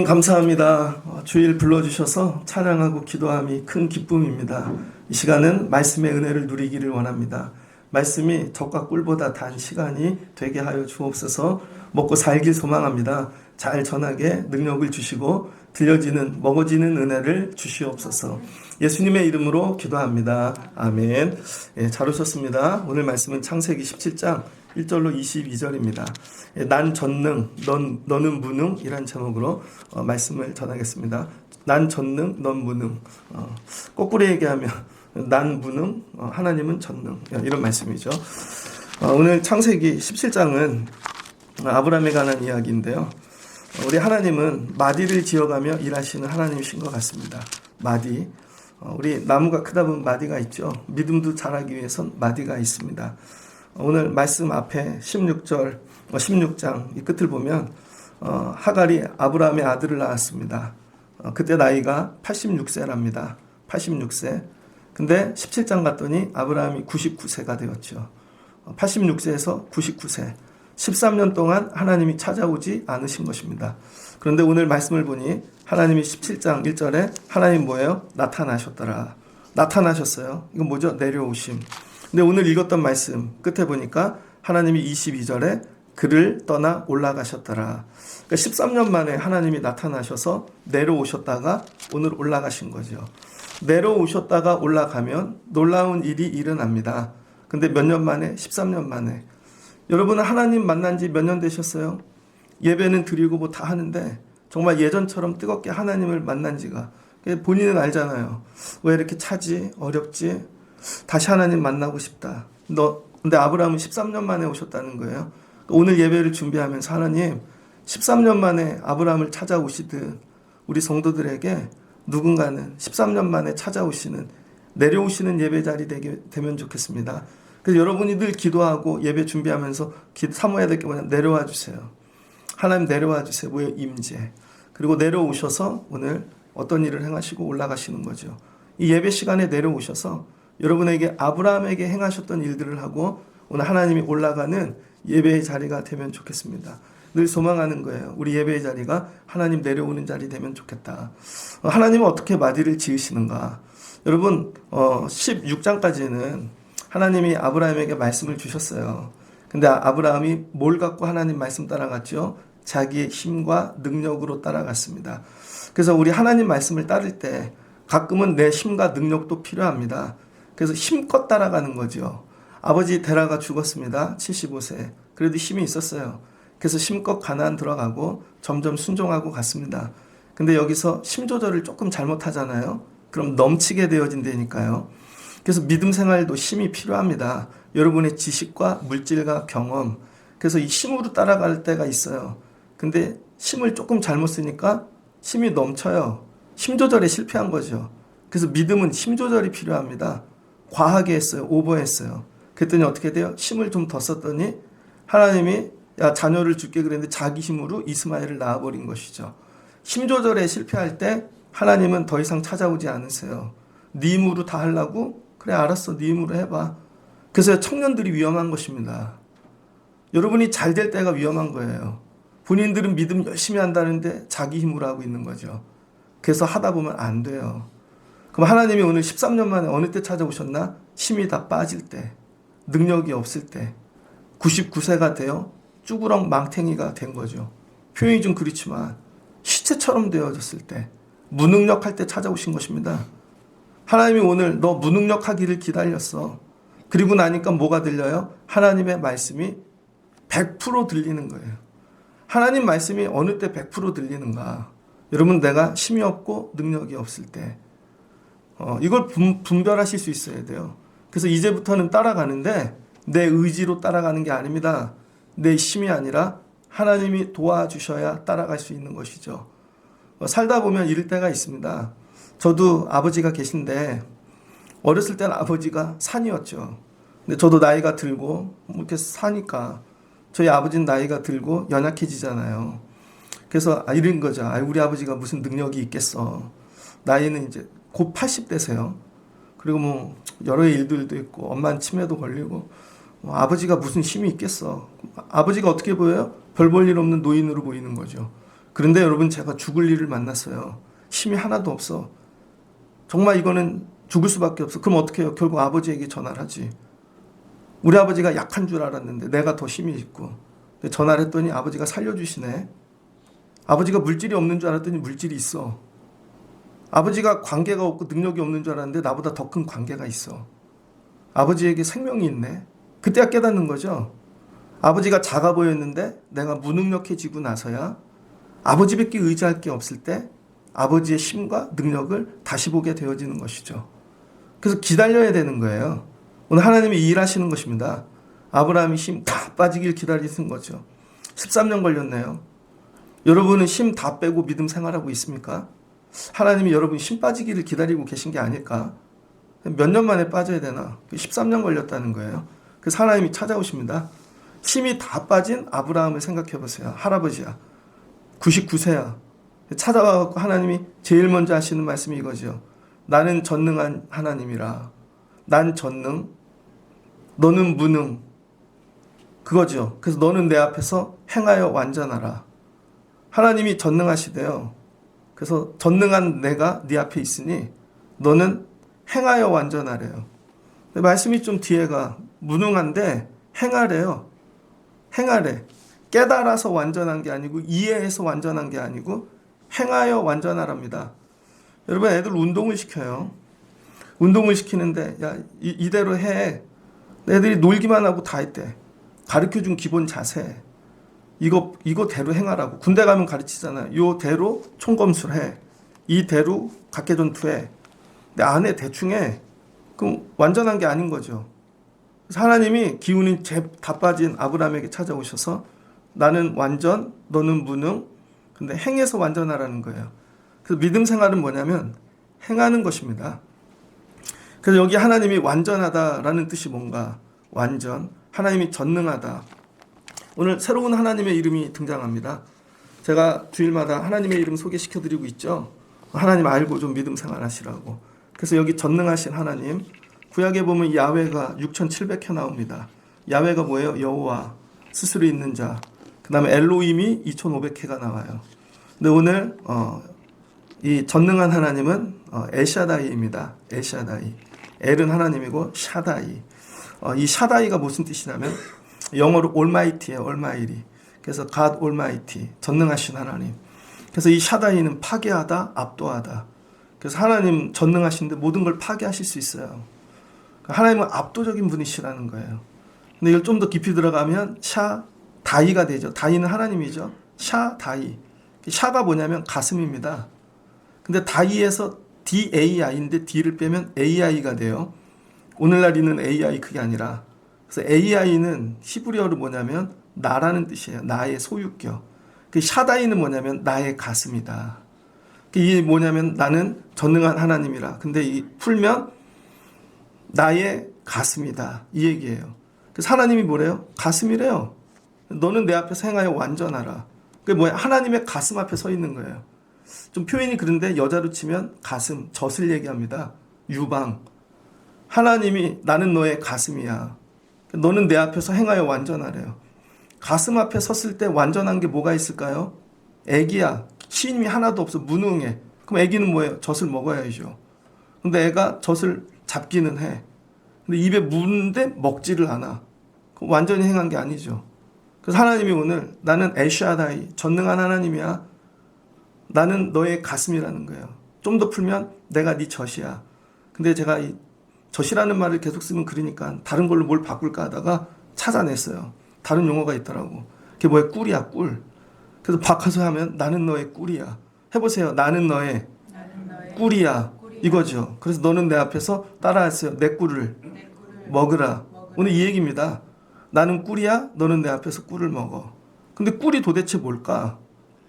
주님 감사합니다. 주일 불러주셔서 찬양하고 기도함이 큰 기쁨입니다. 이 시간은 말씀의 은혜를 누리기를 원합니다. 말씀이 젖과 꿀보다 단 시간이 되게 하여 주옵소서. 먹고 살길 소망합니다. 잘 전하게 능력을 주시고 들려지는 먹어지는 은혜를 주시옵소서. 예수님의 이름으로 기도합니다. 아멘. 잘 오셨습니다. 오늘 말씀은 창세기 17장 1절로 22절입니다. 난 전능, 너는 무능 이란 제목으로 말씀을 전하겠습니다. 난 전능, 넌 무능. 거꾸로 얘기하면 난 무능, 하나님은 전능. 이런 말씀이죠. 오늘 창세기 17장은 아브라함에 관한 이야기인데요. 우리 하나님은 마디를 지어가며 일하시는 하나님이신 것 같습니다. 마디. 우리 나무가 크다 보면 마디가 있죠. 믿음도 자라기 위해선 마디가 있습니다. 오늘 말씀 앞에 16절, 16장 이 끝을 보면 하갈이 아브라함의 아들을 낳았습니다. 그때 나이가 86세랍니다. 86세. 근데 17장 갔더니 아브라함이 99세가 되었죠. 86세에서 99세. 13년 동안 하나님이 찾아오지 않으신 것입니다. 그런데 오늘 말씀을 보니 하나님이 17장 1절에 하나님 뭐예요? 나타나셨더라. 나타나셨어요. 이건 뭐죠? 내려오심. 근데 오늘 읽었던 말씀 끝에 보니까 하나님이 22절에 그를 떠나 올라가셨더라. 그러니까 13년 만에 하나님이 나타나셔서 내려오셨다가 오늘 올라가신 거죠. 내려오셨다가 올라가면 놀라운 일이 일어납니다. 근데 몇 년 만에? 13년 만에. 여러분은 하나님 만난 지 몇 년 되셨어요? 예배는 드리고 뭐 다 하는데 정말 예전처럼 뜨겁게 하나님을 만난 지가 본인은 알잖아요. 왜 이렇게 차지? 어렵지? 다시 하나님 만나고 싶다. 근데 아브라함은 13년 만에 오셨다는 거예요. 오늘 예배를 준비하면서 하나님 13년 만에 아브라함을 찾아오시듯 우리 성도들에게 누군가는 13년 만에 찾아오시는 내려오시는 예배 자리 되면 좋겠습니다. 그래서 여러분이 늘 기도하고 예배 준비하면서 사모해야 될 게 뭐냐? 내려와 주세요. 하나님 내려와 주세요. 뭐예요? 임재. 그리고 내려오셔서 오늘 어떤 일을 행하시고 올라가시는 거죠. 이 예배 시간에 내려오셔서 여러분에게 아브라함에게 행하셨던 일들을 하고 오늘 하나님이 올라가는 예배의 자리가 되면 좋겠습니다. 늘 소망하는 거예요. 우리 예배의 자리가 하나님 내려오는 자리 되면 좋겠다. 하나님은 어떻게 마디를 지으시는가? 여러분 16장까지는 하나님이 아브라함에게 말씀을 주셨어요. 근데 아브라함이 뭘 갖고 하나님 말씀 따라갔죠? 자기의 힘과 능력으로 따라갔습니다. 그래서 우리 하나님 말씀을 따를 때 가끔은 내 힘과 능력도 필요합니다. 그래서 힘껏 따라가는 거죠. 아버지 데라가 죽었습니다. 75세. 그래도 힘이 있었어요. 그래서 힘껏 가나안 들어가고 점점 순종하고 갔습니다. 근데 여기서 힘 조절을 조금 잘못하잖아요. 그럼 넘치게 되어진다니까요. 그래서 믿음 생활도 힘이 필요합니다. 여러분의 지식과 물질과 경험. 그래서 이 힘으로 따라갈 때가 있어요. 근데 힘을 조금 잘못 쓰니까 힘이 넘쳐요. 힘 조절에 실패한 거죠. 그래서 믿음은 힘 조절이 필요합니다. 과하게 했어요. 오버했어요. 그랬더니 어떻게 돼요? 힘을 좀 더 썼더니 하나님이 야 자녀를 줄게 그랬는데 자기 힘으로 이스마엘을 낳아버린 것이죠. 힘 조절에 실패할 때 하나님은 더 이상 찾아오지 않으세요. 네 힘으로 다 하려고? 그래 알았어. 네 힘으로 해봐. 그래서 청년들이 위험한 것입니다. 여러분이 잘 될 때가 위험한 거예요. 본인들은 믿음 열심히 한다는데 자기 힘으로 하고 있는 거죠. 그래서 하다 보면 안 돼요. 그럼 하나님이 오늘 13년 만에 어느 때 찾아오셨나? 힘이 다 빠질 때, 능력이 없을 때, 99세가 되어 쭈구렁 망탱이가 된 거죠. 표현이 좀 그렇지만 시체처럼 되어졌을 때, 무능력할 때 찾아오신 것입니다. 하나님이 오늘 너 무능력하기를 기다렸어. 그리고 나니까 뭐가 들려요? 하나님의 말씀이 100% 들리는 거예요. 하나님 말씀이 어느 때 100% 들리는가? 여러분 내가 힘이 없고 능력이 없을 때 이걸 분별하실 수 있어야 돼요. 그래서 이제부터는 따라가는데 내 의지로 따라가는 게 아닙니다. 내 힘이 아니라 하나님이 도와주셔야 따라갈 수 있는 것이죠. 살다 보면 이럴 때가 있습니다. 저도 아버지가 계신데 어렸을 때는 아버지가 산이었죠. 근데 저도 나이가 들고 이렇게 사니까 저희 아버지는 나이가 들고 연약해지잖아요. 그래서 이런 거죠. 우리 아버지가 무슨 능력이 있겠어. 나이는 이제 곧 80대세요. 그리고 뭐 여러 일들도 있고 엄마는 치매도 걸리고 아버지가 무슨 힘이 있겠어. 아버지가 어떻게 보여요? 별 볼 일 없는 노인으로 보이는 거죠. 그런데 여러분 제가 죽을 일을 만났어요. 힘이 하나도 없어. 정말 이거는 죽을 수밖에 없어. 그럼 어떻게 해요? 결국 아버지에게 전화를 하지. 우리 아버지가 약한 줄 알았는데 내가 더 힘이 있고. 전화를 했더니 아버지가 살려주시네. 아버지가 물질이 없는 줄 알았더니 물질이 있어. 아버지가 관계가 없고 능력이 없는 줄 알았는데 나보다 더 큰 관계가 있어. 아버지에게 생명이 있네. 그때야 깨닫는 거죠. 아버지가 작아 보였는데 내가 무능력해지고 나서야 아버지밖에 의지할 게 없을 때 아버지의 힘과 능력을 다시 보게 되어지는 것이죠. 그래서 기다려야 되는 거예요. 오늘 하나님이 일하시는 것입니다. 아브라함이 힘 다 빠지길 기다리는 거죠. 13년 걸렸네요. 여러분은 힘 다 빼고 믿음 생활하고 있습니까? 하나님이 여러분 힘 빠지기를 기다리고 계신 게 아닐까? 몇 년 만에 빠져야 되나? 13년 걸렸다는 거예요. 그래서 하나님이 찾아오십니다. 힘이 다 빠진 아브라함을 생각해 보세요. 할아버지야. 99세야. 찾아와서 하나님이 제일 먼저 하시는 말씀이 이거죠. 나는 전능한 하나님이라. 난 전능. 너는 무능. 그거죠. 그래서 너는 내 앞에서 행하여 완전하라. 하나님이 전능하시대요. 그래서 전능한 내가 네 앞에 있으니 너는 행하여 완전하래요. 말씀이 좀 뒤에가 무능한데 행하래요. 행하래. 깨달아서 완전한 게 아니고 이해해서 완전한 게 아니고 행하여 완전하랍니다. 여러분 애들 운동을 시켜요. 운동을 시키는데 야 이대로 해. 애들이 놀기만 하고 다 했대. 가르쳐준 기본 자세. 이거대로 행하라고. 군대 가면 가르치잖아요. 요대로 총검술해. 이대로 각개전투해. 근데 안에 대충 해. 그럼 완전한 게 아닌 거죠. 그래서 하나님이 기운이 다 빠진 아브라함에게 찾아오셔서 나는 완전, 너는 무능. 근데 행해서 완전하라는 거예요. 그래서 믿음 생활은 뭐냐면 행하는 것입니다. 그래서 여기 하나님이 완전하다라는 뜻이 뭔가? 완전. 하나님이 전능하다. 오늘 새로운 하나님의 이름이 등장합니다. 제가 주일마다 하나님의 이름 소개시켜드리고 있죠. 하나님 알고 좀 믿음 생활하시라고. 그래서 여기 전능하신 하나님, 구약에 보면 야훼가 6,700회 나옵니다. 야훼가 뭐예요? 여호와, 스스로 있는 자. 그 다음에 엘로힘이 2,500회가 나와요. 근데 오늘 이 전능한 하나님은 엘샤다이입니다. 엘샤다이. 엘은 하나님이고 샤다이. 이 샤다이가 무슨 뜻이냐면 영어로 올마이티예요. 올마이리. 그래서 God Almighty, 전능하신 하나님. 그래서 이 샤다이는 파괴하다, 압도하다. 그래서 하나님 전능하신데 모든 걸 파괴하실 수 있어요. 하나님은 압도적인 분이시라는 거예요. 근데 이걸 좀 더 깊이 들어가면 샤다이가 되죠. 다이는 하나님이죠. 샤다이. 샤가 뭐냐면 가슴입니다. 근데 다이에서 DAI인데 D를 빼면 AI가 돼요. 오늘날 있는 AI 그게 아니라. 그래서 AI는 히브리어로 뭐냐면 나라는 뜻이에요. 나의 소유격. 그 샤다이는 뭐냐면 나의 가슴이다. 이게 뭐냐면 나는 전능한 하나님이라. 근데 이 풀면 나의 가슴이다. 이 얘기예요. 그래서 하나님이 뭐래요? 가슴이래요. 너는 내 앞에서 행하여 완전하라. 그게 뭐야? 하나님의 가슴 앞에 서 있는 거예요. 좀 표현이 그런데 여자로 치면 가슴, 젖을 얘기합니다. 유방. 하나님이 나는 너의 가슴이야. 너는 내 앞에서 행하여 완전하래요. 가슴 앞에 섰을 때 완전한 게 뭐가 있을까요? 애기야. 신임이 하나도 없어. 무능해. 그럼 애기는 뭐예요? 젖을 먹어야죠. 근데 애가 젖을 잡기는 해. 근데 입에 묻는데 먹지를 않아. 그럼 완전히 행한 게 아니죠. 그래서 하나님이 오늘 나는 엘샤다이, 전능한 하나님이야. 나는 너의 가슴이라는 거예요. 좀 더 풀면 내가 네 젖이야. 근데 제가 이 젖이라는 말을 계속 쓰면 그러니까 다른 걸로 뭘 바꿀까 하다가 찾아냈어요. 다른 용어가 있더라고. 그게 뭐야? 꿀이야, 꿀. 그래서 바꿔서 하면 나는 너의 꿀이야. 해보세요. 나는 너의 꿀이야. 이거죠. 그래서 너는 내 앞에서 따라하세요. 내 꿀을 먹으라. 오늘 이 얘기입니다. 나는 꿀이야. 너는 내 앞에서 꿀을 먹어. 근데 꿀이 도대체 뭘까?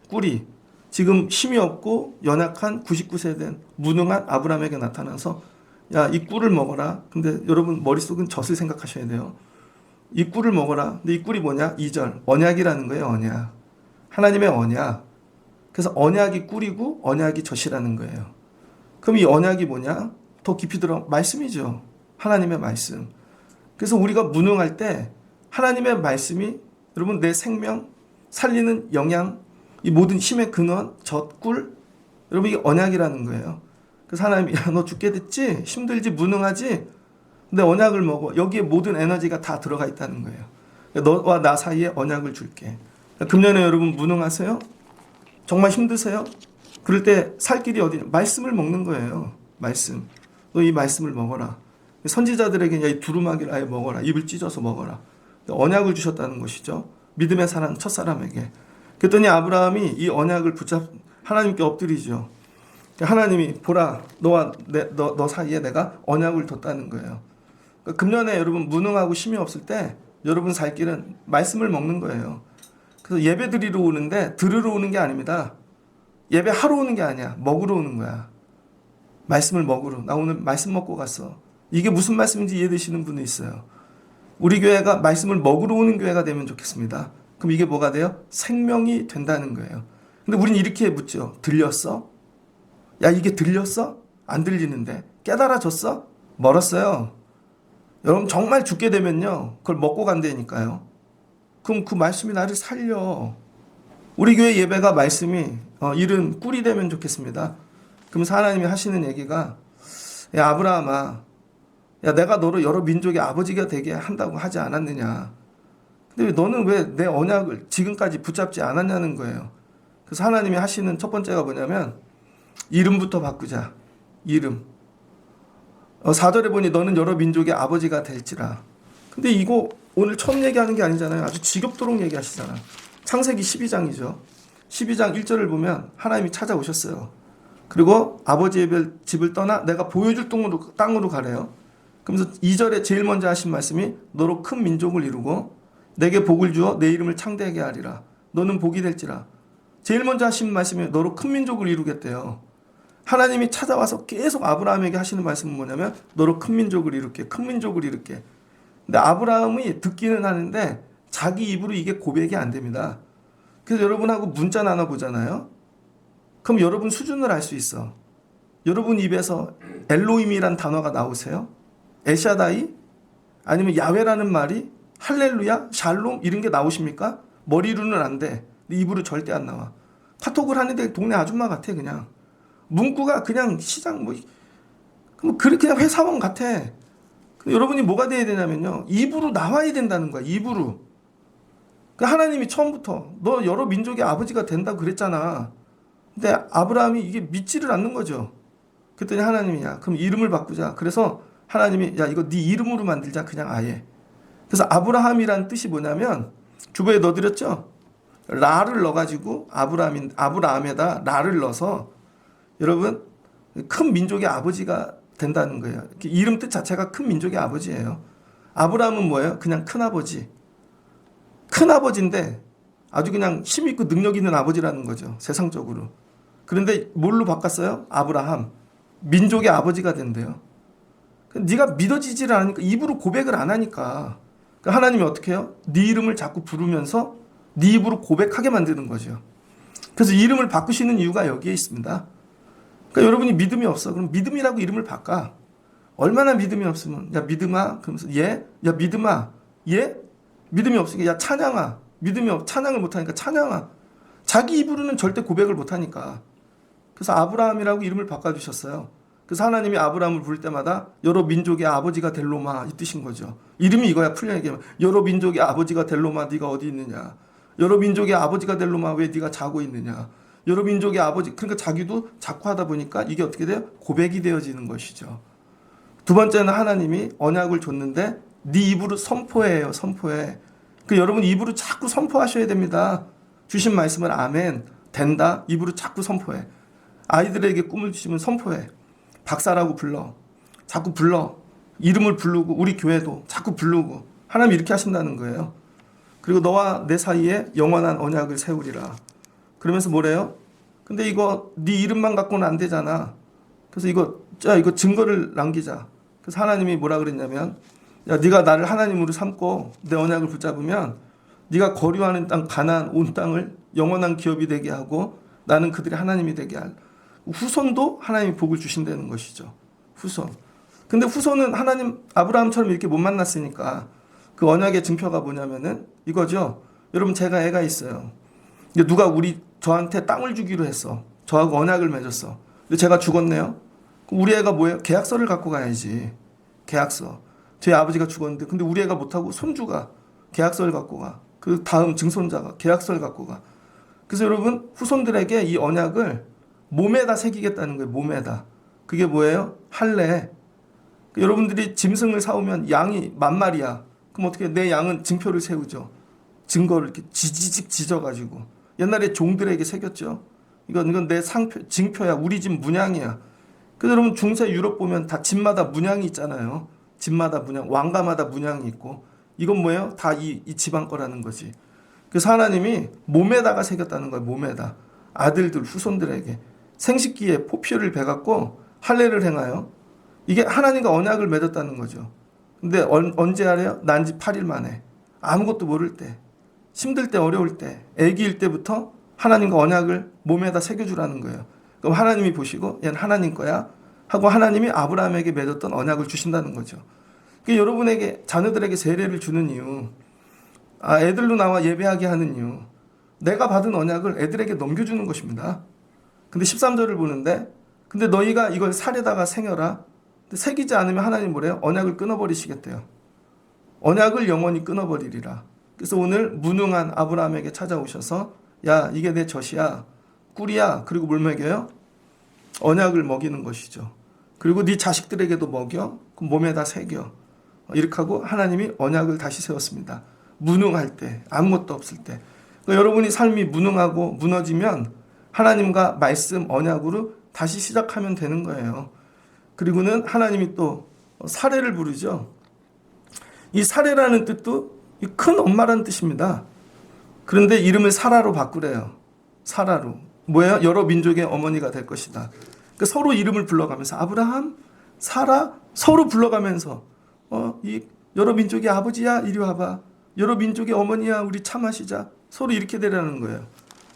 꿀이 지금 힘이 없고 연약한 99세 된 무능한 아브라함에게 나타나서 야, 이 꿀을 먹어라. 근데 여러분 머릿속은 젖을 생각하셔야 돼요. 이 꿀을 먹어라. 근데 이 꿀이 뭐냐? 2절. 언약이라는 거예요. 언약. 하나님의 언약. 그래서 언약이 꿀이고 언약이 젖이라는 거예요. 그럼 이 언약이 뭐냐? 더 깊이 들어 말씀이죠. 하나님의 말씀. 그래서 우리가 무능할 때 하나님의 말씀이 여러분 내 생명 살리는 영양, 이 모든 힘의 근원, 젖, 꿀, 여러분 이게 언약이라는 거예요. 그래서 하나님이 야, 너 죽게 됐지? 힘들지? 무능하지? 근데 언약을 먹어. 여기에 모든 에너지가 다 들어가 있다는 거예요. 너와 나 사이에 언약을 줄게. 금년에 여러분 무능하세요? 정말 힘드세요? 그럴 때 살 길이 어디냐? 말씀을 먹는 거예요. 말씀. 너 이 말씀을 먹어라. 선지자들에게 이 두루마기를 아예 먹어라. 입을 찢어서 먹어라. 언약을 주셨다는 것이죠. 믿음의 사람, 첫사람에게. 그랬더니 아브라함이 이 언약을 하나님께 엎드리죠. 하나님이 보라, 너와 너 사이에 내가 언약을 뒀다는 거예요. 그러니까 금년에 여러분 무능하고 힘이 없을 때 여러분 살 길은 말씀을 먹는 거예요. 그래서 예배 드리러 오는데 들으러 오는 게 아닙니다. 예배 하러 오는 게 아니야. 먹으러 오는 거야. 말씀을 먹으러. 나 오늘 말씀 먹고 갔어. 이게 무슨 말씀인지 이해되시는 분이 있어요. 우리 교회가 말씀을 먹으러 오는 교회가 되면 좋겠습니다. 그럼 이게 뭐가 돼요? 생명이 된다는 거예요. 근데 우린 이렇게 묻죠. 들렸어? 야, 이게 들렸어? 안 들리는데. 깨달아졌어? 멀었어요. 여러분 정말 죽게 되면요. 그걸 먹고 간다니까요. 그럼 그 말씀이 나를 살려. 우리 교회 예배가 말씀이 이른 꿀이 되면 좋겠습니다. 그러면서 하나님이 하시는 얘기가 야 아브라함아, 야 내가 너를 여러 민족의 아버지가 되게 한다고 하지 않았느냐. 근데 너는 왜 내 언약을 지금까지 붙잡지 않았냐는 거예요. 그래서 하나님이 하시는 첫 번째가 뭐냐면 이름부터 바꾸자. 이름. 4절에 보니 너는 여러 민족의 아버지가 될지라. 근데 이거 오늘 처음 얘기하는 게 아니잖아요. 아주 지겹도록 얘기하시잖아. 창세기 12장이죠. 12장 1절을 보면 하나님이 찾아오셨어요. 그리고 아버지의 집을 떠나 내가 보여줄 땅으로 가래요. 그러면서 2절에 제일 먼저 하신 말씀이 너로 큰 민족을 이루고 내게 복을 주어 내 이름을 창대하게 하리라. 너는 복이 될지라. 제일 먼저 하신 말씀이 너로 큰 민족을 이루겠대요. 하나님이 찾아와서 계속 아브라함에게 하시는 말씀은 뭐냐면 너로 큰 민족을 이룰게. 큰 민족을 이룰게. 근데 아브라함이 듣기는 하는데 자기 입으로 이게 고백이 안 됩니다. 그래서 여러분하고 문자 나눠보잖아요. 그럼 여러분 수준을 알 수 있어. 여러분 입에서 엘로힘이란 단어가 나오세요? 엘샤다이? 아니면 야훼라는 말이 할렐루야? 샬롬? 이런 게 나오십니까? 머리로는 안 돼. 입으로 절대 안 나와. 카톡을 하는데 동네 아줌마 같아 그냥. 문구가 그냥 시장 그냥 회사원 같아. 근데 여러분이 뭐가 돼야 되냐면요. 입으로 나와야 된다는 거야. 입으로. 하나님이 처음부터 너 여러 민족의 아버지가 된다고 그랬잖아. 근데 아브라함이 이게 믿지를 않는 거죠. 그랬더니 하나님이 야 그럼 이름을 바꾸자. 그래서 하나님이 야 이거 네 이름으로 만들자 그냥 아예. 그래서 아브라함이란 뜻이 뭐냐면 주보에 넣어드렸죠. 라를 넣어가지고 아브라함에다 라를 넣어서 여러분 큰 민족의 아버지가 된다는 거예요. 이름 뜻 자체가 큰 민족의 아버지예요. 아브라함은 뭐예요? 그냥 큰아버지. 큰아버지인데 아주 그냥 힘 있고 능력 있는 아버지라는 거죠. 세상적으로. 그런데 뭘로 바꿨어요? 아브라함. 민족의 아버지가 된대요. 네가 믿어지지를 않으니까 입으로 고백을 안 하니까 하나님이 어떻게 해요? 네 이름을 자꾸 부르면서 네 입으로 고백하게 만드는 거죠. 그래서 이름을 바꾸시는 이유가 여기에 있습니다. 그러니까 여러분이 믿음이 없어. 그럼 믿음이라고 이름을 바꿔. 얼마나 믿음이 없으면 야 믿음아 그러면서 야 믿음아 믿음이 없으니까 야 찬양아 찬양을 못하니까 찬양아. 자기 입으로는 절대 고백을 못하니까. 그래서 아브라함이라고 이름을 바꿔주셨어요. 그래서 하나님이 아브라함을 부를 때마다 여러 민족의 아버지가 될 놈아 이 뜻인 거죠. 이름이 이거야. 풀려 얘기하면 여러 민족의 아버지가 될 놈아 네가 어디 있느냐. 여러 민족의 아버지가 될 놈아 왜 네가 자고 있느냐. 여러 민족의 아버지. 그러니까 자기도 자꾸 하다 보니까 이게 어떻게 돼요? 고백이 되어지는 것이죠. 두 번째는 하나님이 언약을 줬는데 네 입으로 선포해요. 선포해. 여러분 입으로 자꾸 선포하셔야 됩니다. 주신 말씀을 아멘 된다. 입으로 자꾸 선포해. 아이들에게 꿈을 주시면 선포해. 박사라고 불러. 자꾸 불러. 이름을 부르고 우리 교회도 자꾸 부르고 하나님 이렇게 하신다는 거예요. 그리고 너와 내 사이에 영원한 언약을 세우리라. 그러면서 뭐래요? 근데 이거 네 이름만 갖고는 안 되잖아. 그래서 이거 증거를 남기자. 그래서 하나님이 뭐라 그랬냐면 야 네가 나를 하나님으로 삼고 내 언약을 붙잡으면 네가 거류하는 땅 가나안 온 땅을 영원한 기업이 되게 하고 나는 그들의 하나님이 되게 할. 후손도 하나님이 복을 주신다는 것이죠. 후손. 근데 후손은 하나님 아브라함처럼 이렇게 못 만났으니까 그 언약의 증표가 뭐냐면은 이거죠. 여러분 제가 애가 있어요. 누가 우리 저한테 땅을 주기로 했어. 저하고 언약을 맺었어. 근데 제가 죽었네요. 그럼 우리 애가 뭐예요? 계약서를 갖고 가야지. 계약서. 제 아버지가 죽었는데 근데 우리 애가 못하고 손주가 계약서를 갖고 가. 그 다음 증손자가 계약서를 갖고 가. 그래서 여러분 후손들에게 이 언약을 몸에다 새기겠다는 거예요. 몸에다. 그게 뭐예요? 할례. 여러분들이 짐승을 사오면 양이 10,000마리야. 그럼 어떻게 내 양은 증표를 세우죠. 증거를 이렇게 지지직 지져가지고 옛날에 종들에게 새겼죠. 이건 내 상표, 징표야. 우리 집 문양이야. 그래서 여러분 중세 유럽 보면 다 집마다 문양이 있잖아요. 집마다 문양, 왕가마다 문양이 있고 이건 뭐예요? 다 이 집안 거라는 거지. 그래서 하나님이 몸에다가 새겼다는 거예요. 몸에다. 아들들, 후손들에게 생식기에 포피를 베갖고 할례를 행하여 이게 하나님과 언약을 맺었다는 거죠. 근데 언제 하래요? 난지 8일 만에. 아무것도 모를 때, 힘들 때, 어려울 때, 아기일 때부터 하나님과 언약을 몸에다 새겨주라는 거예요. 그럼 하나님이 보시고 얘는 하나님 거야 하고 하나님이 아브라함에게 맺었던 언약을 주신다는 거죠. 그러니까 여러분에게 자녀들에게 세례를 주는 이유, 애들로 나와 예배하게 하는 이유, 내가 받은 언약을 애들에게 넘겨주는 것입니다. 근데 13절을 보는데 근데 너희가 이걸 살에다가 새겨라. 근데 새기지 않으면 하나님 뭐래요? 언약을 끊어버리시겠대요. 언약을 영원히 끊어버리리라. 그래서 오늘 무능한 아브라함에게 찾아오셔서 야 이게 내 젖이야 꿀이야. 그리고 뭘 먹여요? 언약을 먹이는 것이죠. 그리고 네 자식들에게도 먹여. 그럼 몸에다 새겨. 이렇게 하고 하나님이 언약을 다시 세웠습니다. 무능할 때, 아무것도 없을 때. 그러니까 여러분이 삶이 무능하고 무너지면 하나님과 말씀, 언약으로 다시 시작하면 되는 거예요. 그리고는 하나님이 또 사례를 부르죠. 이 사례라는 뜻도 큰 엄마라는 뜻입니다. 그런데 이름을 사라로 바꾸래요. 사라로. 뭐예요? 여러 민족의 어머니가 될 것이다. 그러니까 서로 이름을 불러가면서 아브라함, 사라 서로 불러가면서 이 여러 민족의 아버지야 이리 와봐. 여러 민족의 어머니야 우리 차 마시자. 서로 이렇게 되라는 거예요.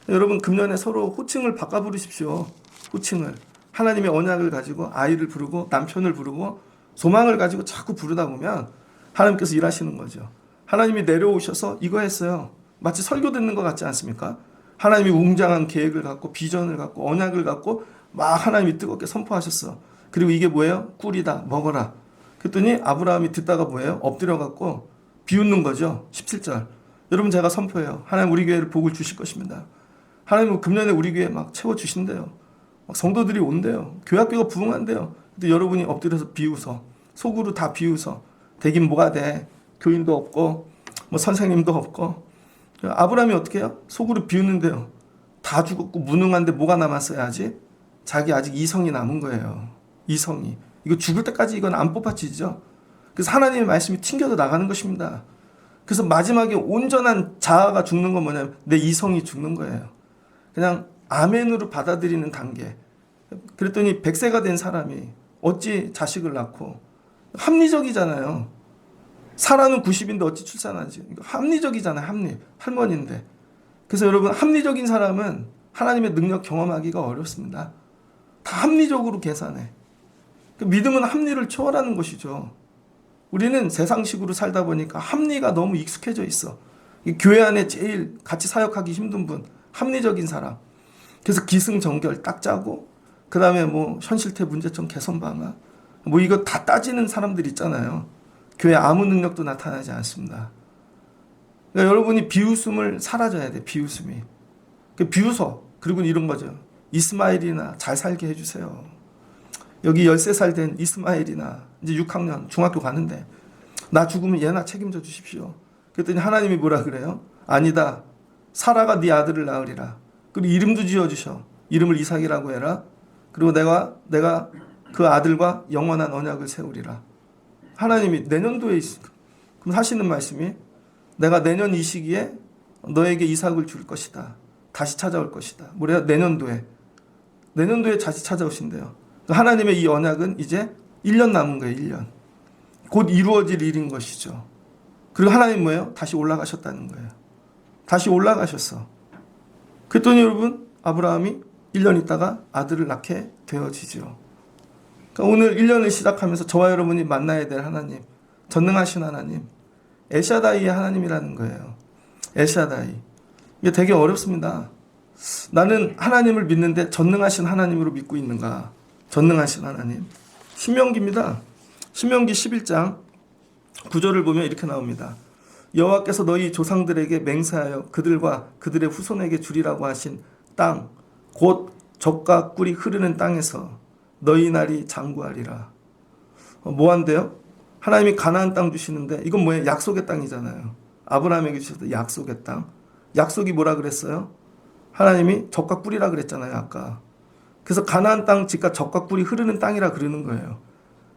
여러분 금년에 서로 호칭을 바꿔 부르십시오. 호칭을. 하나님의 언약을 가지고 아이를 부르고 남편을 부르고 소망을 가지고 자꾸 부르다 보면 하나님께서 일하시는 거죠. 하나님이 내려오셔서 이거 했어요. 마치 설교 듣는 것 같지 않습니까? 하나님이 웅장한 계획을 갖고 비전을 갖고 언약을 갖고 막 하나님이 뜨겁게 선포하셨어. 그리고 이게 뭐예요? 꿀이다. 먹어라. 그랬더니 아브라함이 듣다가 뭐예요? 엎드려 갖고 비웃는 거죠. 17절. 여러분 제가 선포해요. 하나님 우리 교회를 복을 주실 것입니다. 하나님은 금년에 우리 교회 막 채워주신대요. 막 성도들이 온대요. 교회학교가 부흥한대요. 근데 여러분이 엎드려서 비웃어. 속으로 다 비웃어. 되긴 뭐가 돼. 교인도 없고 뭐 선생님도 없고. 아브라함이 어떻게 해요? 속으로 비웃는데요. 다 죽었고 무능한데 뭐가 남았어야 하지? 자기 아직 이성이 남은 거예요. 이성이. 이거 죽을 때까지 이건 안 뽑아지죠. 그래서 하나님의 말씀이 튕겨져 나가는 것입니다. 그래서 마지막에 온전한 자아가 죽는 건 뭐냐면 내 이성이 죽는 거예요. 그냥 아멘으로 받아들이는 단계. 그랬더니 100세가 된 사람이 어찌 자식을 낳고 합리적이잖아요. 사라는 90인데 어찌 출산하지? 합리적이잖아요. 할머니인데. 그래서 여러분 합리적인 사람은 하나님의 능력 경험하기가 어렵습니다. 다 합리적으로 계산해. 믿음은 합리를 초월하는 것이죠. 우리는 세상식으로 살다 보니까 합리가 너무 익숙해져 있어. 교회 안에 제일 같이 사역하기 힘든 분, 합리적인 사람. 그래서 기승전결 딱 짜고 그 다음에 뭐 현실태 문제점 개선 방안 뭐 이거 다 따지는 사람들 있잖아요. 교회 아무 능력도 나타나지 않습니다. 그러니까 여러분이 비웃음을 사라져야 돼. 비웃음이. 비웃어. 그리고 이런 거죠. 이스마일이나 잘 살게 해주세요. 여기 13살 된 이스마일이나 이제 6학년 중학교 가는데 나 죽으면 얘나 책임져 주십시오. 그랬더니 하나님이 뭐라 그래요? 아니다. 사라가 네 아들을 낳으리라. 그리고 이름도 지어주셔. 이름을 이삭이라고 해라. 그리고 내가 그 아들과 영원한 언약을 세우리라. 하나님이 내년도에 그럼 하시는 말씀이 내가 내년 이 시기에 너에게 이삭을 줄 것이다. 다시 찾아올 것이다. 뭐래요? 내년도에 다시 찾아오신대요. 하나님의 이 언약은 이제 1년 남은 거예요. 1년. 곧 이루어질 일인 것이죠. 그리고 하나님 뭐예요? 다시 올라가셨다는 거예요. 다시 올라가셨어. 그랬더니 여러분 아브라함이 1년 있다가 아들을 낳게 되어지죠. 그러니까 오늘 1년을 시작하면서 저와 여러분이 만나야 될 하나님, 전능하신 하나님, 엘샤다이의 하나님이라는 거예요. 엘샤다이. 이게 되게 어렵습니다. 나는 하나님을 믿는데 전능하신 하나님으로 믿고 있는가? 전능하신 하나님. 신명기입니다. 신명기 11장 9절을 보면 이렇게 나옵니다. 여호와께서 너희 조상들에게 맹세하여 그들과 그들의 후손에게 주리라고 하신 땅, 곧 젖과 꿀이 흐르는 땅에서 너희 날이 장구하리라. 뭐 한대요? 하나님이 가나안 땅 주시는데 이건 뭐예요? 약속의 땅이잖아요. 아브라함에게 주셨던 약속의 땅. 약속이 뭐라 그랬어요? 하나님이 젖과 꿀이라 그랬잖아요, 아까. 그래서 가나안 땅 즉각 젖과 꿀이 흐르는 땅이라 그러는 거예요.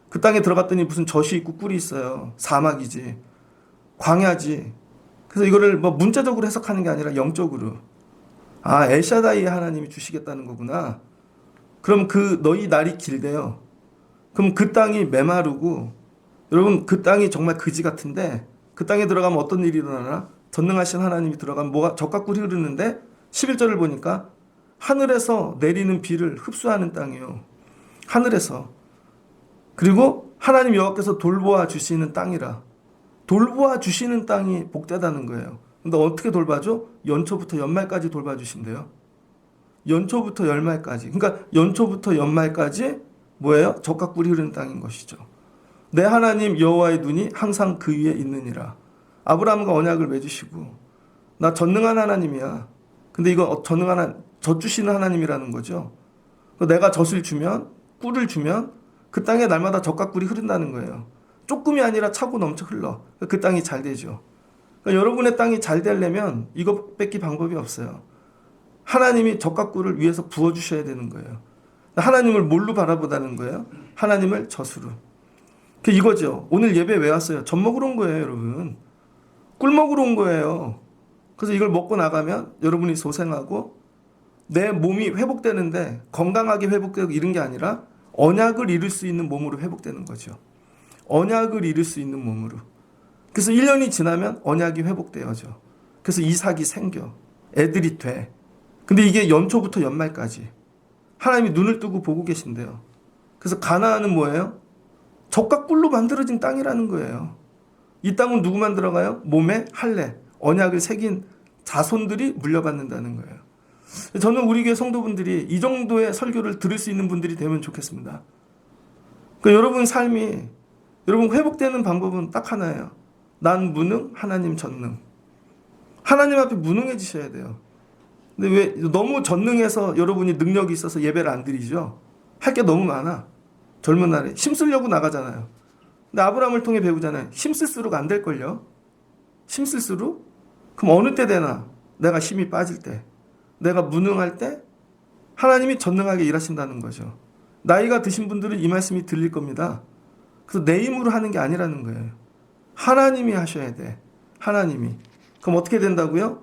그 땅에 들어갔더니 무슨 젖이 있고 꿀이 있어요. 사막이지. 광야지. 그래서 이거를 뭐 문자적으로 해석하는 게 아니라 영적으로. 아, 엘샤다이 하나님이 주시겠다는 거구나. 그럼 그 너희 날이 길대요. 그럼 그 땅이 메마르고, 여러분 그 땅이 정말 그지 같은데 그 땅에 들어가면 어떤 일이 일어나나? 전능하신 하나님이 들어가면 뭐가 젖과 꿀이 흐르는데 11절을 보니까 하늘에서 내리는 비를 흡수하는 땅이에요. 하늘에서. 그리고 하나님 여호와께서 돌보아 주시는 땅이라. 돌보아 주시는 땅이 복되다는 거예요. 근데 어떻게 돌봐줘? 연초부터 연말까지 돌봐주신대요. 연초부터 연말까지. 그러니까 연초부터 연말까지 뭐예요? 젖과 꿀이 흐르는 땅인 것이죠. 내 하나님 여호와의 눈이 항상 그 위에 있느니라. 아브라함과 언약을 맺으시고 나 전능한 하나님이야. 근데 이거 전능한 젖 주시는 하나님이라는 거죠. 내가 젖을 주면 꿀을 주면 그 땅에 날마다 젖과 꿀이 흐른다는 거예요. 조금이 아니라 차고 넘쳐 흘러. 그 땅이 잘 되죠. 그러니까 여러분의 땅이 잘 되려면 이것밖에 방법이 없어요. 하나님이 젖과 꿀을 위에서 부어주셔야 되는 거예요. 하나님을 뭘로 바라보다는 거예요? 하나님을 젖으로. 이거죠. 오늘 예배 왜 왔어요? 젖 먹으러 온 거예요, 여러분. 꿀 먹으러 온 거예요. 그래서 이걸 먹고 나가면 여러분이 소생하고 내 몸이 회복되는데 건강하게 회복되고 이런 게 아니라 언약을 이룰 수 있는 몸으로 회복되는 거죠. 언약을 이룰 수 있는 몸으로. 그래서 1년이 지나면 언약이 회복되어져. 그래서 이삭이 생겨. 애들이 돼. 근데 이게 연초부터 연말까지. 하나님이 눈을 뜨고 보고 계신대요. 그래서 가나안은 뭐예요? 젖과 꿀로 만들어진 땅이라는 거예요. 이 땅은 누구만 들어가요? 몸에 할례, 언약을 새긴 자손들이 물려받는다는 거예요. 저는 우리 교회 성도분들이 이 정도의 설교를 들을 수 있는 분들이 되면 좋겠습니다. 그러니까 여러분 삶이, 여러분 회복되는 방법은 딱 하나예요. 난 무능, 하나님 전능. 하나님 앞에 무능해지셔야 돼요. 근데 왜 너무 전능해서 여러분이 능력이 있어서 예배를 안 드리죠? 할 게 너무 많아. 젊은 날에 힘쓰려고 나가잖아요. 근데 아브라함을 통해 배우잖아요. 힘쓸수록 안 될걸요? 힘쓸수록? 그럼 어느 때 되나? 내가 힘이 빠질 때. 내가 무능할 때 하나님이 전능하게 일하신다는 거죠. 나이가 드신 분들은 이 말씀이 들릴 겁니다. 그래서 내 힘으로 하는 게 아니라는 거예요. 하나님이 하셔야 돼. 하나님이. 그럼 어떻게 된다고요?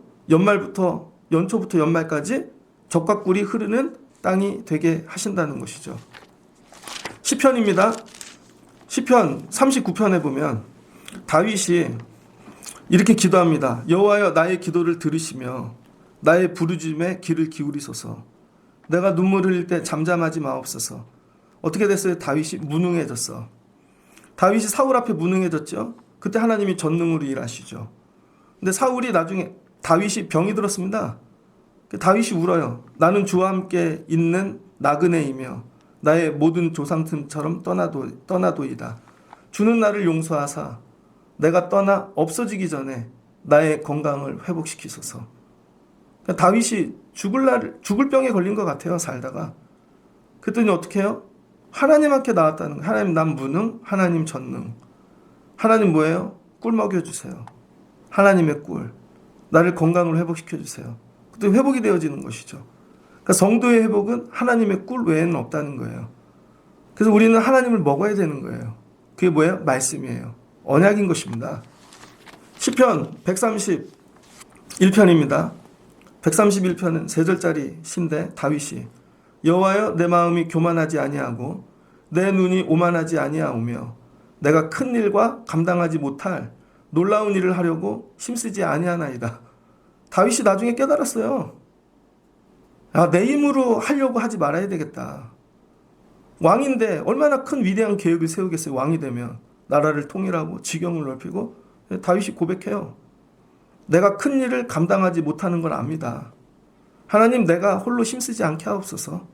연초부터 연말까지 젖과 꿀이 흐르는 땅이 되게 하신다는 것이죠. 시편입니다. 시편 39편에 보면 다윗이 이렇게 기도합니다. 여호와여 나의 기도를 들으시며 나의 부르짖음에 귀를 기울이소서. 내가 눈물 흘릴 때 잠잠하지 마옵소서. 어떻게 됐어요? 다윗이 무능해졌어. 다윗이 사울 앞에 무능해졌죠. 그때 하나님이 전능으로 일하시죠. 근데 사울이 나중에 다윗이 병이 들었습니다. 다윗이 울어요. 나는 주와 함께 있는 나그네이며 나의 모든 조상들처럼 떠나도이다. 주는 나를 용서하사 내가 떠나 없어지기 전에 나의 건강을 회복시키소서. 다윗이 죽을 병에 걸린 것 같아요. 살다가. 그랬더니 어떻게 해요? 하나님 앞에 나왔다는 거예요. 하나님 난 무능, 하나님 전능. 하나님 뭐예요? 꿀 먹여주세요. 하나님의 꿀. 나를 건강으로 회복시켜주세요. 그때 회복이 되어지는 것이죠. 그러니까 성도의 회복은 하나님의 꿀 외에는 없다는 거예요. 그래서 우리는 하나님을 먹어야 되는 거예요. 그게 뭐예요? 말씀이에요. 언약인 것입니다. 시편 131편입니다. 131편은 3절짜리 시인데 다윗이 여호와여 내 마음이 교만하지 아니하고 내 눈이 오만하지 아니하오며 내가 큰 일과 감당하지 못할 놀라운 일을 하려고 힘쓰지 아니하나이다. 다윗이 나중에 깨달았어요. 내 힘으로 하려고 하지 말아야 되겠다. 왕인데 얼마나 큰 위대한 계획을 세우겠어요. 왕이 되면 나라를 통일하고 지경을 넓히고. 다윗이 고백해요. 내가 큰 일을 감당하지 못하는 걸 압니다. 하나님 내가 홀로 힘쓰지 않게 하옵소서.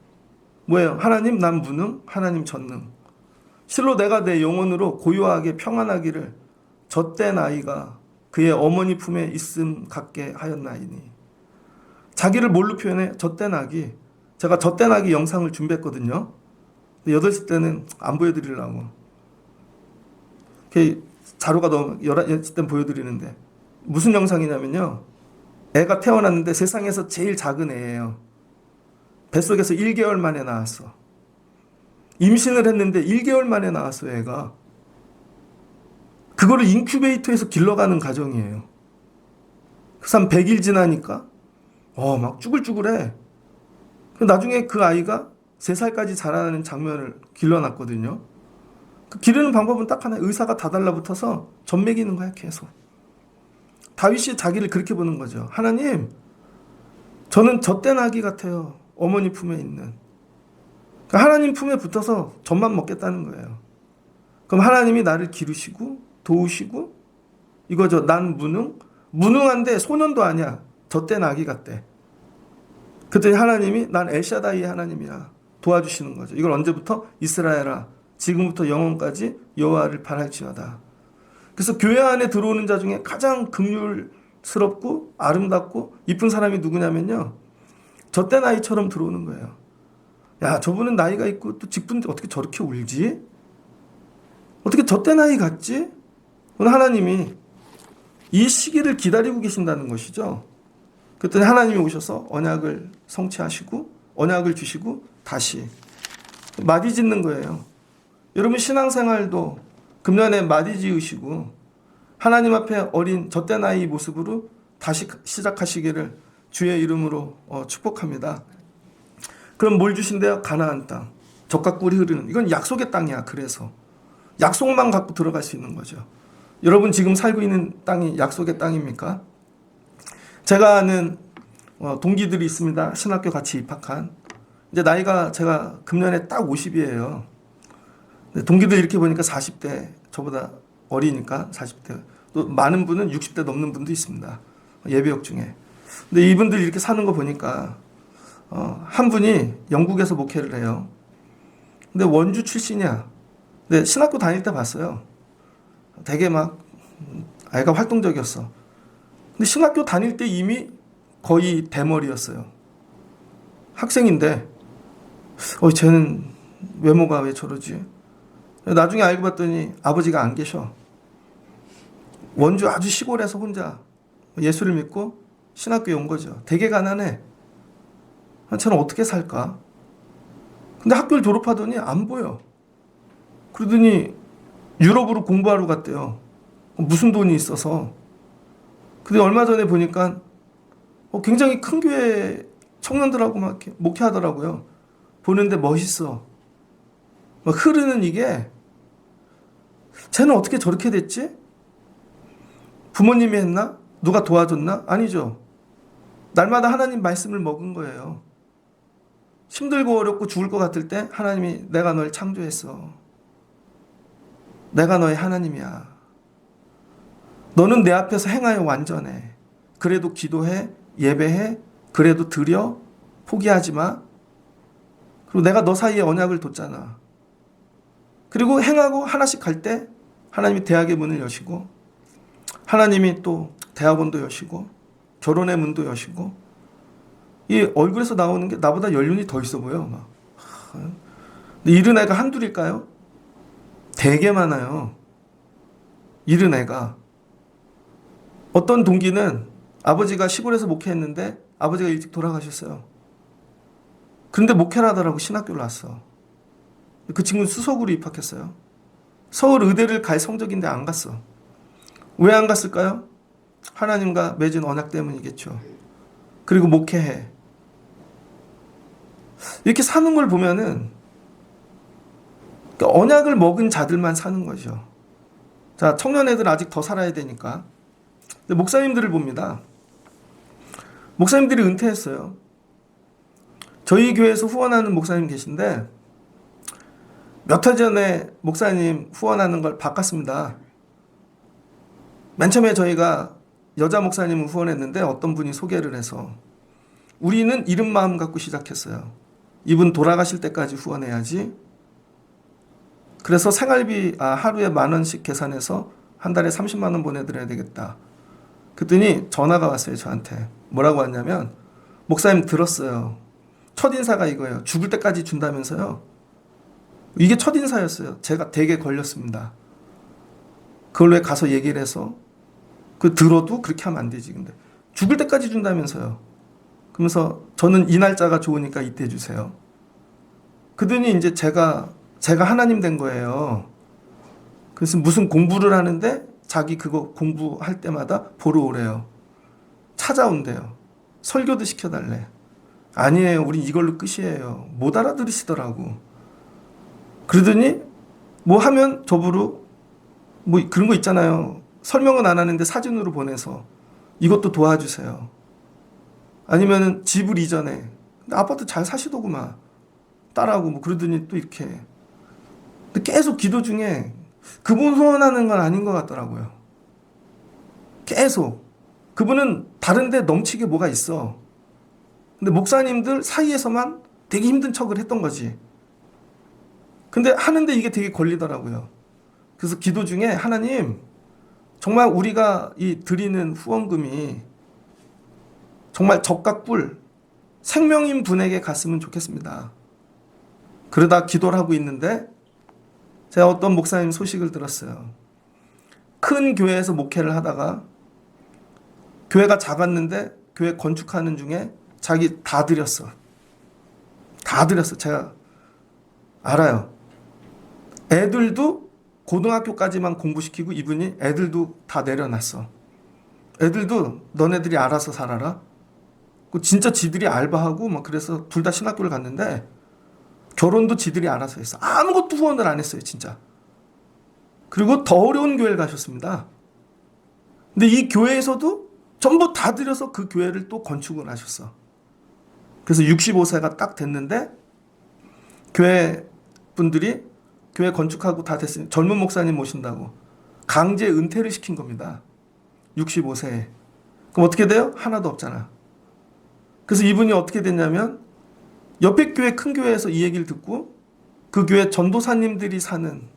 뭐예요? 하나님 난 무능, 하나님 전능. 실로 내가 내 영혼으로 고요하게 평안하기를 젖된 아이가 그의 어머니 품에 있음 같게 하였나이니. 자기를 뭘로 표현해? 젖된 아기. 제가 젖된 아기 영상을 준비했거든요. 8시 때는 안 보여드리려고. 자료가 너무 11시 때는 보여드리는데 무슨 영상이냐면요. 애가 태어났는데 세상에서 제일 작은 애예요. 뱃속에서 1개월 만에 나왔어. 임신을 했는데 1개월 만에 나왔어요, 애가. 그거를 인큐베이터에서 길러가는 과정이에요. 그 사람 100일 지나니까 막 쭈글쭈글해. 나중에 그 아이가 3살까지 자라는 장면을 길러놨거든요. 그 기르는 방법은 딱 하나. 의사가 다 달라붙어서 젖 먹이는 거야, 계속. 다윗이 자기를 그렇게 보는 거죠. 하나님, 저는 젖된 아기 같아요. 어머니 품에 있는. 그러니까 하나님 품에 붙어서 젖만 먹겠다는 거예요. 그럼 하나님이 나를 기르시고 도우시고 이거죠. 난 무능한데 소년도 아니야. 젖된 아기 같대. 그랬더니 하나님이 난 엘샤다이의 하나님이야. 도와주시는 거죠. 이걸 언제부터? 이스라엘아, 지금부터 영원까지 여호와를 바랄지어다. 그래서 교회 안에 들어오는 자 중에 가장 긍휼스럽고 아름답고 이쁜 사람이 누구냐면요. 젖된 아이처럼 들어오는 거예요. 야, 저분은 나이가 있고 또 직분인데 어떻게 저렇게 울지? 어떻게 젖된 아이 같지? 오늘 하나님이 이 시기를 기다리고 계신다는 것이죠. 그랬더니 하나님이 오셔서 언약을 성취하시고 언약을 주시고 다시 마디 짓는 거예요. 여러분 신앙생활도 금년에 마디 지으시고 하나님 앞에 어린 젖된 아이 모습으로 다시 시작하시기를 주의 이름으로 축복합니다. 그럼 뭘 주신대요? 가나안 땅. 젖과 꿀이 흐르는. 이건 약속의 땅이야. 그래서 약속만 갖고 들어갈 수 있는 거죠. 여러분 지금 살고 있는 땅이 약속의 땅입니까? 제가 아는 동기들이 있습니다. 신학교 같이 입학한. 이제 나이가 제가 금년에 딱 50이에요. 동기들 이렇게 보니까 40대, 저보다 어리니까 40대. 또 많은 분은 60대 넘는 분도 있습니다. 예배역 중에. 근데 이분들 이렇게 사는 거 보니까 한 분이 영국에서 목회를 해요. 근데 원주 출신이야. 근데 신학교 다닐 때 봤어요. 되게 막 아이가 활동적이었어. 근데 신학교 다닐 때 이미 거의 대머리였어요. 학생인데 쟤는 외모가 왜 저러지? 나중에 알고 봤더니 아버지가 안 계셔. 원주 아주 시골에서 혼자 예수를 믿고 신학교에 온 거죠. 되게 가난해. 저는 어떻게 살까? 근데 학교를 졸업하더니 안 보여. 그러더니 유럽으로 공부하러 갔대요. 무슨 돈이 있어서. 근데 얼마 전에 보니까 굉장히 큰 교회 청년들하고 막 이렇게 목회하더라고요. 보는데 멋있어. 막 흐르는 이게 쟤는 어떻게 저렇게 됐지? 부모님이 했나? 누가 도와줬나? 아니죠. 날마다 하나님 말씀을 먹은 거예요. 힘들고 어렵고 죽을 것 같을 때 하나님이 내가 널 창조했어. 내가 너의 하나님이야. 너는 내 앞에서 행하여 완전해. 그래도 기도해, 예배해, 그래도 드려, 포기하지 마. 그리고 내가 너 사이에 언약을 뒀잖아. 그리고 행하고 하나씩 갈 때 하나님이 대학의 문을 여시고 하나님이 또 대학원도 여시고 결혼의 문도 여시고 이 얼굴에서 나오는 게 나보다 연륜이 더 있어 보여. 막. 근데 이런 애가 한둘일까요? 되게 많아요. 이런 애가. 어떤 동기는 아버지가 시골에서 목회했는데 아버지가 일찍 돌아가셨어요. 그런데 목회를 하더라고. 신학교를 왔어. 그 친구는 수석으로 입학했어요. 서울 의대를 갈 성적인데 안 갔어. 왜 안 갔을까요? 하나님과 맺은 언약 때문이겠죠. 그리고 목회해. 이렇게 사는 걸 보면은 언약을 먹은 자들만 사는 거죠. 자, 청년 애들 아직 더 살아야 되니까. 근데 목사님들을 봅니다. 목사님들이 은퇴했어요. 저희 교회에서 후원하는 목사님 계신데 몇 해 전에 목사님 후원하는 걸 바꿨습니다. 맨 처음에 저희가 여자 목사님을 후원했는데 어떤 분이 소개를 해서 우리는 이런 마음 갖고 시작했어요. 이분 돌아가실 때까지 후원해야지. 그래서 생활비 하루에 10,000원씩 계산해서 한 달에 30만 원 보내드려야 되겠다. 그랬더니 전화가 왔어요, 저한테. 뭐라고 왔냐면, 목사님 들었어요. 첫인사가 이거예요. 죽을 때까지 준다면서요. 이게 첫인사였어요. 제가 되게 걸렸습니다. 그걸로 가서 얘기를 해서 들어도 그렇게 하면 안 되지. 근데 죽을 때까지 준다면서요. 그러면서 저는 이 날짜가 좋으니까 이때 주세요. 그러더니 이제 제가 하나님 된 거예요. 그래서 무슨 공부를 하는데 자기 그거 공부할 때마다 보러 오래요. 찾아온대요. 설교도 시켜달래. 아니에요. 우린 이걸로 끝이에요. 못 알아들으시더라고. 그러더니 뭐 하면 저보러 뭐 그런 거 있잖아요. 설명은 안 하는데 사진으로 보내서 이것도 도와주세요. 아니면은 집을 이전해. 근데 아파트 잘 사시더구만. 딸하고 뭐 그러더니 또 이렇게. 근데 계속 기도 중에 그분 소원하는 건 아닌 것 같더라고요. 계속. 그분은 다른데 넘치게 뭐가 있어. 근데 목사님들 사이에서만 되게 힘든 척을 했던 거지. 근데 하는데 이게 되게 걸리더라고요. 그래서 기도 중에 하나님, 정말 우리가 이 드리는 후원금이 정말 적과 꿀, 생명인 분에게 갔으면 좋겠습니다. 그러다 기도를 하고 있는데 제가 어떤 목사님 소식을 들었어요. 큰 교회에서 목회를 하다가 교회가 작았는데 교회 건축하는 중에 자기 다 드렸어. 다 드렸어. 제가 알아요. 애들도 고등학교까지만 공부시키고 이분이 애들도 다 내려놨어. 애들도 너네들이 알아서 살아라. 진짜 지들이 알바하고 막 그래서 둘 다 신학교를 갔는데 결혼도 지들이 알아서 했어. 아무것도 후원을 안 했어요, 진짜. 그리고 더 어려운 교회를 가셨습니다. 근데 이 교회에서도 전부 다 들여서 그 교회를 또 건축을 하셨어. 그래서 65세가 딱 됐는데 교회 분들이 교회 건축하고 다 됐으니 젊은 목사님 모신다고 강제 은퇴를 시킨 겁니다. 65세에. 그럼 어떻게 돼요? 하나도 없잖아. 그래서 이분이 어떻게 됐냐면 옆에 교회 큰 교회에서 이 얘기를 듣고 그 교회 전도사님들이 사는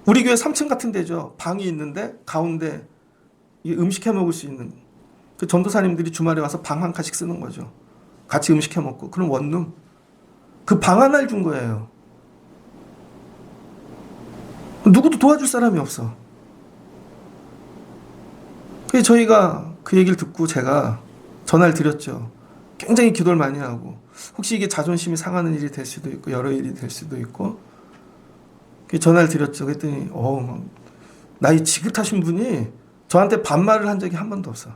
우리 교회 3층 같은 데죠. 방이 있는데 가운데 음식 해 먹을 수 있는 그 전도사님들이 주말에 와서 방 한 칸씩 쓰는 거죠. 같이 음식 해 먹고. 그럼 원룸. 그 방 하나를 준 거예요. 누구도 도와줄 사람이 없어. 그래서 저희가 그 얘기를 듣고 제가 전화를 드렸죠. 굉장히 기도를 많이 하고 혹시 이게 자존심이 상하는 일이 될 수도 있고 여러 일이 될 수도 있고 전화를 드렸죠. 그랬더니 나이 지긋하신 분이 저한테 반말을 한 적이 한 번도 없어.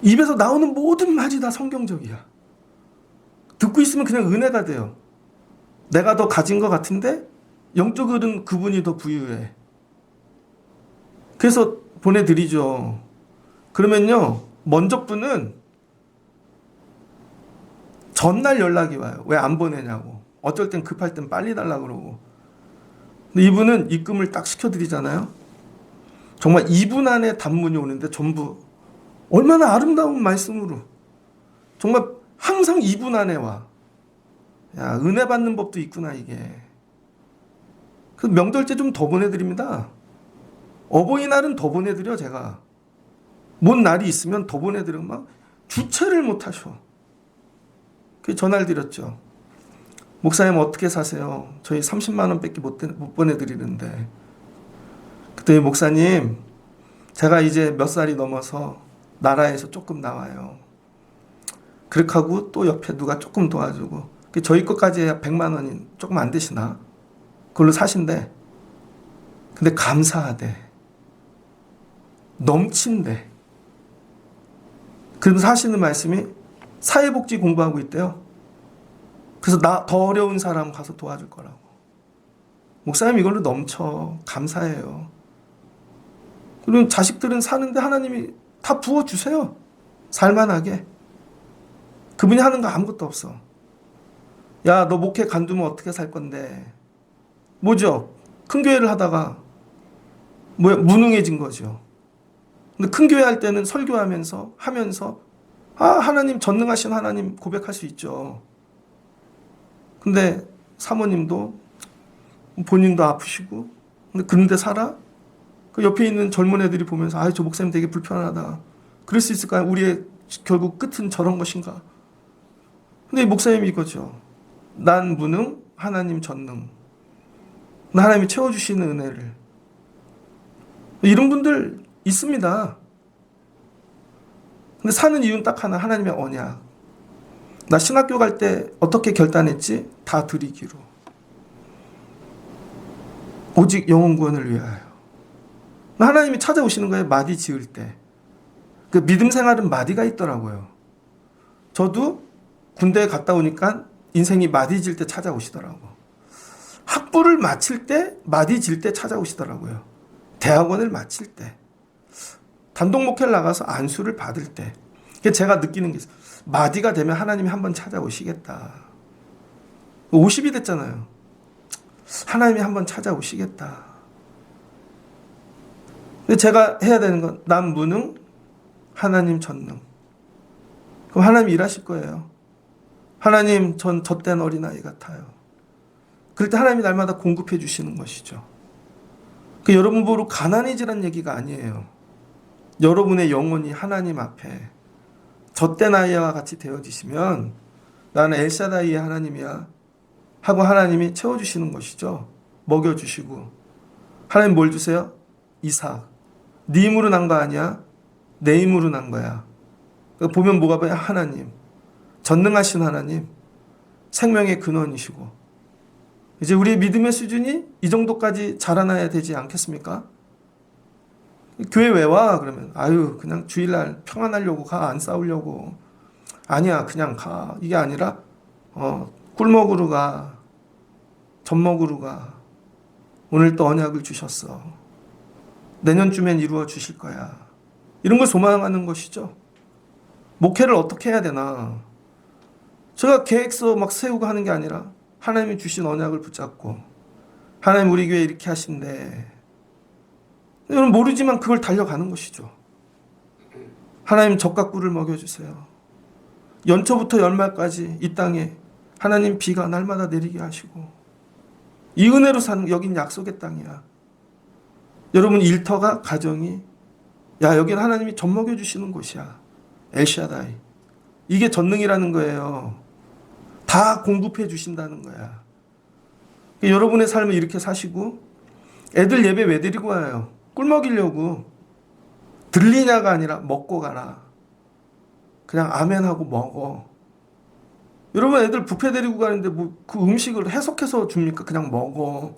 입에서 나오는 모든 말이 다 성경적이야. 듣고 있으면 그냥 은혜가 돼요. 내가 더 가진 것 같은데 영적으로는 그분이 더 부유해. 그래서 보내드리죠. 그러면요, 먼저 분은 전날 연락이 와요. 왜 안 보내냐고. 어쩔 땐 급할 땐 빨리 달라고 그러고. 근데 이분은 입금을 딱 시켜드리잖아요. 정말 2분 안에 단문이 오는데 전부 얼마나 아름다운 말씀으로 정말 항상 2분 안에 와. 야, 은혜 받는 법도 있구나 이게. 그 명절 때 좀 더 보내드립니다. 어버이날은 더 보내드려 제가. 뭔 날이 있으면 더 보내드려. 막 주체를 못 하셔. 그 전화를 드렸죠. 목사님 어떻게 사세요? 저희 30만 원밖에 못 보내드리는데. 그때 목사님 제가 이제 몇 살이 넘어서 나라에서 조금 나와요. 그렇게 하고 또 옆에 누가 조금 도와주고 저희 것까지 해야 100만 원이 조금 안 되시나? 그걸로 사신대. 근데 감사하대. 넘친대. 그러면서 하시는 말씀이 사회복지 공부하고 있대요. 그래서 나 더 어려운 사람 가서 도와줄 거라고. 목사님 이걸로 넘쳐. 감사해요. 그럼 자식들은 사는데 하나님이 다 부어주세요. 살만하게. 그분이 하는 거 아무것도 없어. 야, 너 목회 간두면 어떻게 살 건데? 뭐죠? 큰 교회를 하다가 무능해진 거죠. 근데 큰 교회 할 때는 설교하면서 하면서 하나님 전능하신 하나님 고백할 수 있죠. 근데 사모님도 본인도 아프시고 근데 살아? 그 옆에 있는 젊은 애들이 보면서 저 목사님 되게 불편하다. 그럴 수 있을까요? 우리의 결국 끝은 저런 것인가? 근데 이 목사님이 이거죠. 난 무능, 하나님 전능. 하나님이 채워주시는 은혜를. 이런 분들 있습니다. 근데 사는 이유는 딱 하나, 하나님의 언약. 나 신학교 갈 때 어떻게 결단했지? 다 드리기로. 오직 영혼 구원을 위하여. 하나님이 찾아오시는 거예요. 마디 지을 때. 그 믿음 생활은 마디가 있더라고요. 저도 군대에 갔다 오니까 인생이 마디 질 때 찾아오시더라고. 학부를 마칠 때 마디 질 때 찾아오시더라고요. 대학원을 마칠 때. 단독 목회를 나가서 안수를 받을 때. 제가 느끼는 게 있어요. 마디가 되면 하나님이 한번 찾아오시겠다. 50이 됐잖아요. 하나님이 한번 찾아오시겠다. 근데 제가 해야 되는 건 난 무능, 하나님 전능. 그럼 하나님 일하실 거예요. 하나님 전 젖된 어린아이 같아요. 그럴 때 하나님이 날마다 공급해 주시는 것이죠. 여러분 보러 가난해지란 얘기가 아니에요. 여러분의 영혼이 하나님 앞에 젖된 아이와 같이 되어지시면 나는 엘샤다이의 하나님이야 하고 하나님이 채워주시는 것이죠. 먹여주시고. 하나님 뭘 주세요? 이삭. 네 힘으로 난 거 아니야. 내 힘으로 난 거야. 보면 뭐가 보여? 하나님. 전능하신 하나님. 생명의 근원이시고. 이제 우리의 믿음의 수준이 이 정도까지 자라나야 되지 않겠습니까? 교회 왜 와? 그러면 그냥 주일날 평안하려고 가. 안 싸우려고. 아니야 그냥 가. 이게 아니라 꿀 먹으러 가. 젖 먹으러 가. 오늘 또 언약을 주셨어. 내년쯤엔 이루어 주실 거야. 이런 걸 소망하는 것이죠. 목회를 어떻게 해야 되나? 제가 계획서 막 세우고 하는 게 아니라 하나님이 주신 언약을 붙잡고 하나님 우리 교회 이렇게 하신대. 여러분 모르지만 그걸 달려가는 것이죠. 하나님 젖과 꿀을 먹여주세요. 연초부터 연말까지 이 땅에 하나님 비가 날마다 내리게 하시고 이 은혜로 사는 여긴 약속의 땅이야. 여러분 일터가 가정이 여기는 하나님이 젖 먹여주시는 곳이야. 엘샤다이. 이게 전능이라는 거예요. 다 공급해 주신다는 거야. 여러분의 삶을 이렇게 사시고 애들 예배 왜 데리고 와요? 꿀 먹이려고. 들리냐가 아니라 먹고 가라. 그냥 아멘하고 먹어. 여러분 애들 뷔페 데리고 가는데 그 음식을 해석해서 줍니까? 그냥 먹어.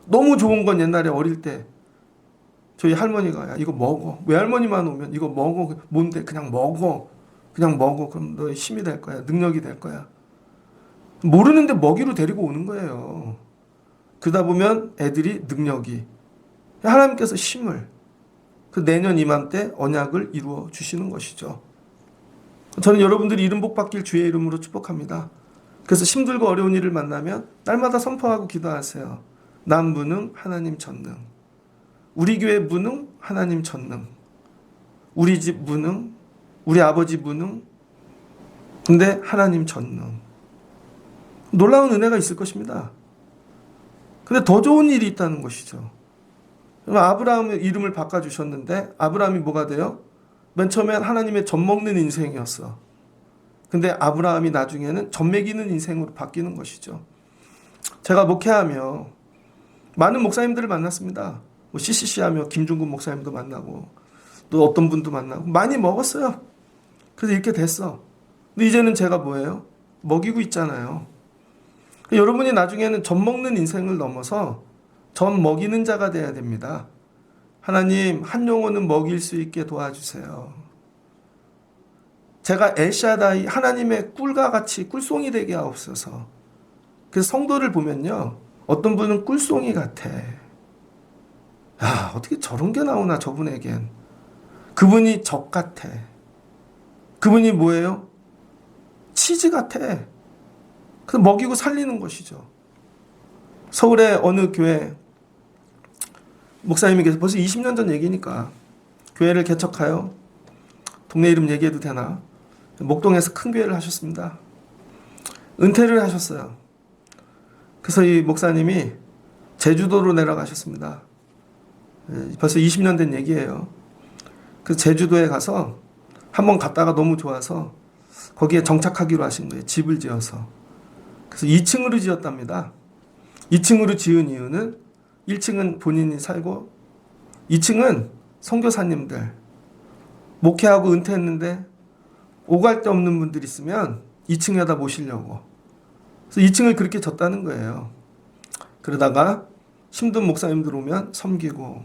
너무 좋은 건 옛날에 어릴 때 저희 할머니가 이거 먹어. 외할머니만 오면 이거 먹어. 뭔데? 그냥 먹어. 그냥 먹어. 그럼 너의 힘이 될 거야. 능력이 될 거야. 모르는데 먹이로 데리고 오는 거예요. 그러다 보면 애들이 능력이 하나님께서 힘을 내년 이맘때 언약을 이루어 주시는 것이죠. 저는 여러분들이 이름 복 받길 주의 이름으로 축복합니다. 그래서 힘들고 어려운 일을 만나면 날마다 선포하고 기도하세요. 난 무능, 하나님 전능. 우리 교회 무능, 하나님 전능. 우리 집 무능, 우리 아버지 무능. 근데 하나님 전능. 놀라운 은혜가 있을 것입니다. 근데 더 좋은 일이 있다는 것이죠. 아브라함의 이름을 바꿔주셨는데 아브라함이 뭐가 돼요? 맨 처음엔 하나님의 젖 먹는 인생이었어. 근데 아브라함이 나중에는 젖 먹이는 인생으로 바뀌는 것이죠. 제가 목회하며 많은 목사님들을 만났습니다. CCC 하며 김중근 목사님도 만나고 또 어떤 분도 만나고 많이 먹었어요. 그래서 이렇게 됐어. 근데 이제는 제가 뭐예요? 먹이고 있잖아요. 여러분이 나중에는 젖 먹는 인생을 넘어서 젖 먹이는 자가 되어야 됩니다. 하나님 한 영혼은 먹일 수 있게 도와주세요. 제가 엘샤다이 하나님의 꿀과 같이 꿀송이 되게 하옵소서. 그래서 성도를 보면요. 어떤 분은 꿀송이 같아. 어떻게 저런 게 나오나 저분에겐. 그분이 적 같아. 그분이 뭐예요? 치즈 같아. 그래서 먹이고 살리는 것이죠. 서울의 어느 교회 목사님이 계세요. 벌써 20년 전 얘기니까 교회를 개척하여 동네 이름 얘기해도 되나? 목동에서 큰 교회를 하셨습니다. 은퇴를 하셨어요. 그래서 이 목사님이 제주도로 내려가셨습니다. 벌써 20년 된 얘기예요. 그래서 제주도에 가서 한번 갔다가 너무 좋아서 거기에 정착하기로 하신 거예요. 집을 지어서. 그래서 2층으로 지었답니다. 2층으로 지은 이유는 1층은 본인이 살고 2층은 선교사님들 목회하고 은퇴했는데 오갈 데 없는 분들 있으면 2층에다 모시려고. 그래서 2층을 그렇게 졌다는 거예요. 그러다가 힘든 목사님들 오면 섬기고.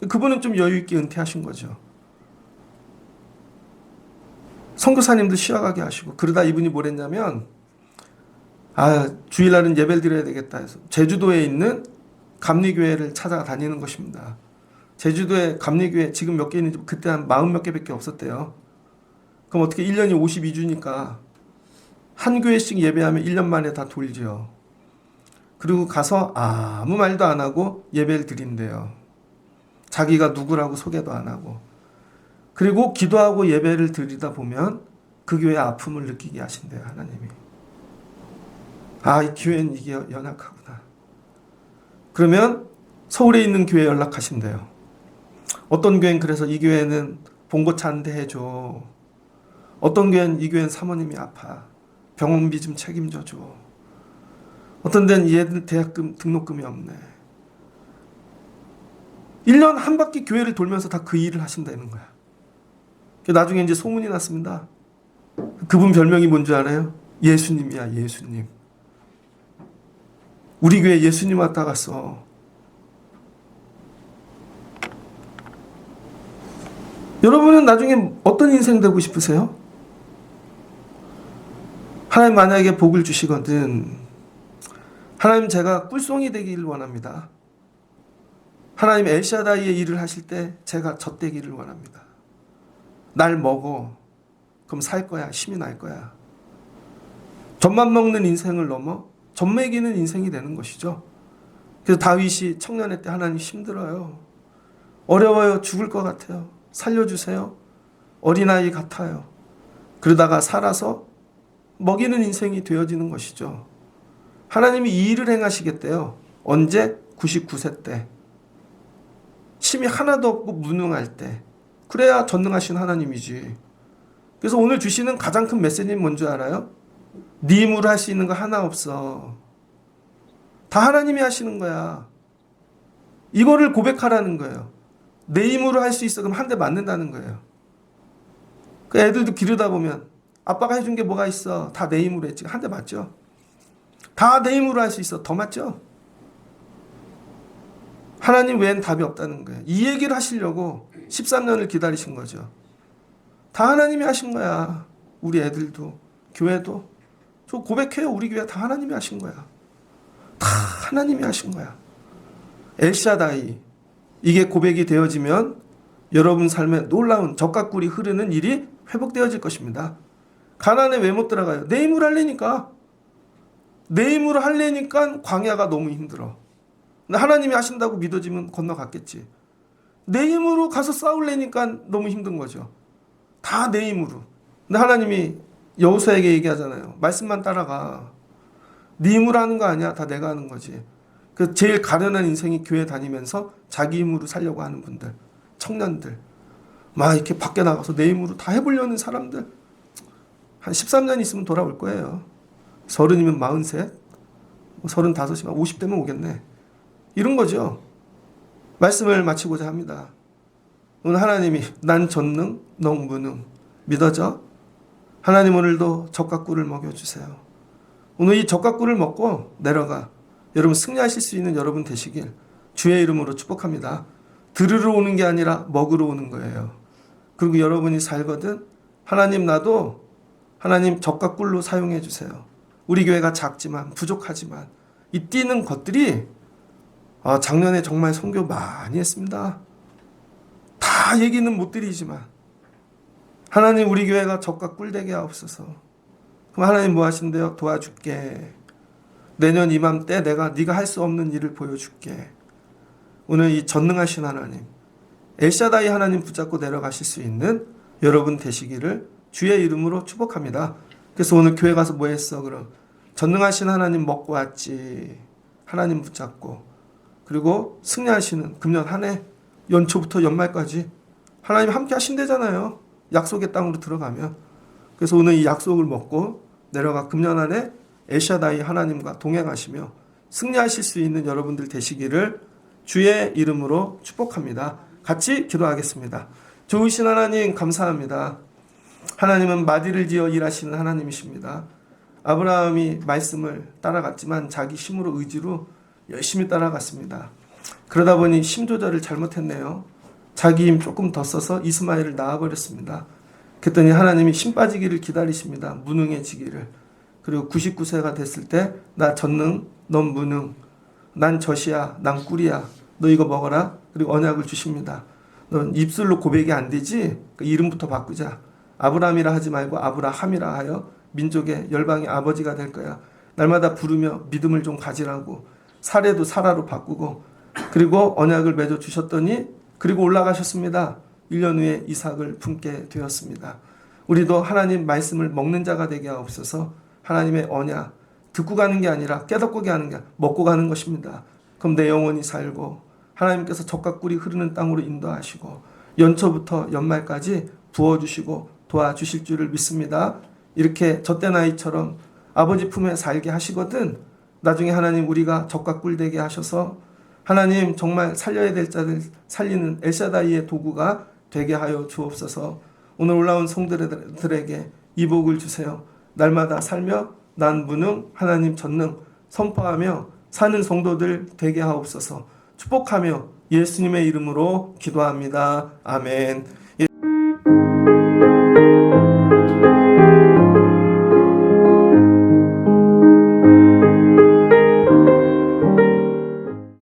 그분은 좀 여유 있게 은퇴하신 거죠. 선교사님도 쉬어가게 하시고. 그러다 이분이 뭘 했냐면 주일날은 예배를 드려야 되겠다 해서 제주도에 있는 감리교회를 찾아다니는 것입니다. 제주도에 감리교회 지금 몇 개 있는지 그때 한 40몇 개밖에 없었대요. 그럼 어떻게 1년이 52주니까 한 교회씩 예배하면 1년 만에 다 돌지요. 그리고 가서 아무 말도 안 하고 예배를 드린대요. 자기가 누구라고 소개도 안 하고. 그리고 기도하고 예배를 드리다 보면 그 교회의 아픔을 느끼게 하신대요. 하나님이. 이 교회는 이게 연약하구나. 그러면 서울에 있는 교회 연락하신대요. 어떤 교회는 그래서 이 교회는 봉고차 한 대 해줘. 어떤 교회는 이 교회는 사모님이 아파. 병원비 좀 책임져줘. 어떤 데는 얘들 대학금 등록금이 없네. 1년 한 바퀴 교회를 돌면서 다 그 일을 하신다는 거야. 나중에 이제 소문이 났습니다. 그분 별명이 뭔지 알아요? 예수님이야, 예수님. 우리 교회 예수님 왔다 갔어. 여러분은 나중에 어떤 인생 되고 싶으세요? 하나님 만약에 복을 주시거든 하나님 제가 꿀송이 되기를 원합니다. 하나님 엘샤다이의 일을 하실 때 제가 젖되기를 원합니다. 날 먹어. 그럼 살 거야. 힘이 날 거야. 젖만 먹는 인생을 넘어 젖 먹이는 인생이 되는 것이죠. 그래서 다윗이 청년의 때 하나님 힘들어요. 어려워요. 죽을 것 같아요. 살려주세요. 어린아이 같아요. 그러다가 살아서 먹이는 인생이 되어지는 것이죠. 하나님이 이 일을 행하시겠대요. 언제? 99세 때. 힘이 하나도 없고 무능할 때. 그래야 전능하신 하나님이지. 그래서 오늘 주시는 가장 큰 메시지는 뭔지 알아요? 네 힘으로 할 수 있는 거 하나 없어. 다 하나님이 하시는 거야. 이거를 고백하라는 거예요. 내 힘으로 할 수 있어. 그럼 한 대 맞는다는 거예요. 그 애들도 기르다 보면 아빠가 해준 게 뭐가 있어. 다 내 힘으로 했지. 한 대 맞죠. 다 내 힘으로 할 수 있어. 더 맞죠. 하나님 외엔 답이 없다는 거예요. 이 얘기를 하시려고 13년을 기다리신 거죠. 다 하나님이 하신 거야. 우리 애들도 교회도. 저 고백해요. 우리 교회 다 하나님이 하신 거야. 다 하나님이 하신 거야. 엘샤다이. 이게 고백이 되어지면 여러분 삶에 놀라운 젖과 꿀이 흐르는 일이 회복되어질 것입니다. 가나안에 왜 못 들어가요? 내 힘으로 하려니까. 내 힘으로 하려니까 광야가 너무 힘들어. 근데 하나님이 하신다고 믿어지면 건너갔겠지. 내 힘으로 가서 싸우려니까 너무 힘든 거죠. 다 내 힘으로. 근데 하나님이 여호수아에게 얘기하잖아요. 말씀만 따라가. 네 힘으로 하는 거 아니야. 다 내가 하는 거지. 그 제일 가련한 인생이 교회 다니면서 자기 힘으로 살려고 하는 분들, 청년들, 막 이렇게 밖에 나가서 내 힘으로 다 해보려는 사람들, 한 13년 있으면 돌아올 거예요. 30이면 43, 35이면 50대면 오겠네. 이런 거죠. 말씀을 마치고자 합니다. 오늘 하나님이 난 전능, 넌 무능. 믿어져? 하나님 오늘도 젖과 꿀을 먹여주세요. 오늘 이 젖과 꿀을 먹고 내려가. 여러분 승리하실 수 있는 여러분 되시길 주의 이름으로 축복합니다. 들으러 오는 게 아니라 먹으러 오는 거예요. 그리고 여러분이 살거든 하나님 나도 하나님 젖과 꿀로 사용해 주세요. 우리 교회가 작지만 부족하지만 이 뛰는 것들이 작년에 정말 선교 많이 했습니다. 다 얘기는 못 드리지만 하나님 우리 교회가 젖과 꿀 되게 하옵소서. 그럼 하나님 뭐 하신대요? 도와줄게. 내년 이맘때 내가 네가 할 수 없는 일을 보여줄게. 오늘 이 전능하신 하나님 엘샤다이 하나님 붙잡고 내려가실 수 있는 여러분 되시기를 주의 이름으로 축복합니다. 그래서 오늘 교회 가서 뭐 했어? 그럼 전능하신 하나님 먹고 왔지. 하나님 붙잡고. 그리고 승리하시는 금년 한 해 연초부터 연말까지 하나님 함께 하신대잖아요. 약속의 땅으로 들어가면. 그래서 오늘 이 약속을 먹고 내려가 금년 안에 엘샤다이 하나님과 동행하시며 승리하실 수 있는 여러분들 되시기를 주의 이름으로 축복합니다. 같이 기도하겠습니다. 좋으신 하나님 감사합니다. 하나님은 마디를 지어 일하시는 하나님이십니다. 아브라함이 말씀을 따라갔지만 자기 힘으로 의지로 열심히 따라갔습니다. 그러다 보니 힘 조절을 잘못했네요. 자기 힘 조금 더 써서 이스마엘을 낳아버렸습니다. 그랬더니 하나님이 힘 빠지기를 기다리십니다. 무능해지기를. 그리고 99세가 됐을 때 나 전능, 넌 무능, 난 젖이야, 난 꿀이야, 너 이거 먹어라. 그리고 언약을 주십니다. 넌 입술로 고백이 안 되지? 그 이름부터 바꾸자. 아브라함이라 하지 말고 아브라함이라 하여 민족의 열방의 아버지가 될 거야. 날마다 부르며 믿음을 좀 가지라고. 사례도 사라로 바꾸고, 그리고 언약을 맺어 주셨더니 그리고 올라가셨습니다. 1년 후에 이삭을 품게 되었습니다. 우리도 하나님 말씀을 먹는 자가 되게 하옵소서. 하나님의 언약 듣고 가는 게 아니라 깨닫고 가는 게 먹고 가는 것입니다. 그럼 내 영혼이 살고 하나님께서 젖과 꿀이 흐르는 땅으로 인도하시고 연초부터 연말까지 부어주시고 도와주실 줄을 믿습니다. 이렇게 젖된 아이처럼 아버지 품에 살게 하시거든 나중에 하나님 우리가 젖과 꿀 되게 하셔서 하나님 정말 살려야 될 자를 살리는 엘샤다이의 도구가 되게 하여 주옵소서. 오늘 올라온 성들에게 이 복을 주세요. 날마다 살며 난 무능 하나님 전능 선포하며 사는 성도들 되게 하옵소서. 축복하며 예수님의 이름으로 기도합니다. 아멘.